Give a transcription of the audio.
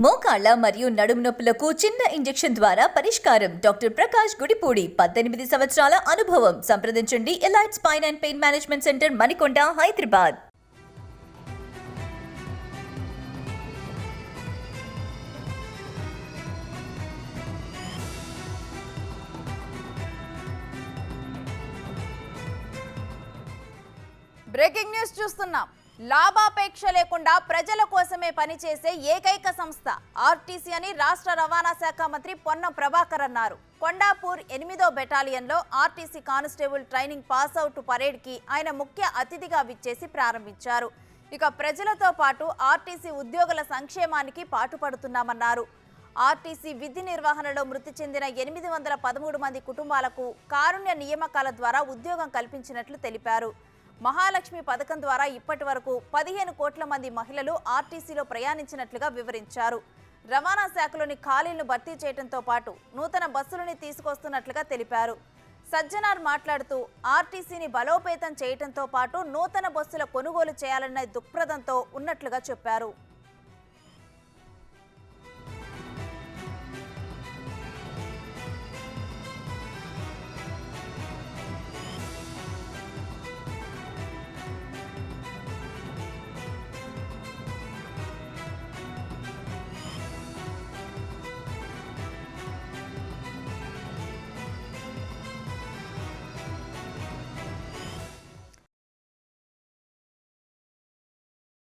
మోకాళ్ల మరియు నడుము నొప్పులకు చిన్న ఇంజెక్షన్ ద్వారా పరిష్కారం. డాక్టర్ ప్రకాష్ గుడిపూడి, 18 సంవత్సరాల అనుభవం. సంప్రదించండి. Elite spine and pain management centre, Manikonda, Hyderabad. Breaking news చూస్తున్నాం. లాభాపేక్ష లేకుండా ప్రజల కోసమే పనిచేసే ఏకైక సంస్థ ఆర్టీసీ అని రాష్ట్ర రవాణా శాఖ మంత్రి పొన్నం ప్రభాకర్ అన్నారు. కొండాపూర్ 8వ బెటాలియన్లో ఆర్టీసీ కానిస్టేబుల్ ట్రైనింగ్ పాస్అవుట్ పరేడ్కి ఆయన ముఖ్య అతిథిగా విచ్చేసి ప్రారంభించారు. ఇక ప్రజలతో పాటు ఆర్టీసీ ఉద్యోగుల సంక్షేమానికి పాటుపడుతున్నామన్నారు. ఆర్టీసీ విధి నిర్వహణలో మృతి చెందిన 813 మంది కుటుంబాలకు కారుణ్య నియామకాల ద్వారా ఉద్యోగం కల్పించినట్లు తెలిపారు. మహాలక్ష్మి పథకం ద్వారా ఇప్పటి వరకు 15 కోట్ల మంది మహిళలు ఆర్టీసీలో ప్రయాణించినట్లుగా వివరించారు. రవాణా శాఖలోని ఖాళీలను భర్తీ చేయడంతో పాటు నూతన బస్సులని తీసుకొస్తున్నట్లుగా తెలిపారు. సజ్జనార్ మాట్లాడుతూ ఆర్టీసీని బలోపేతం చేయడంతో పాటు నూతన బస్సుల కొనుగోలు చేయాలన్న దృక్పథంతో ఉన్నట్లుగా చెప్పారు.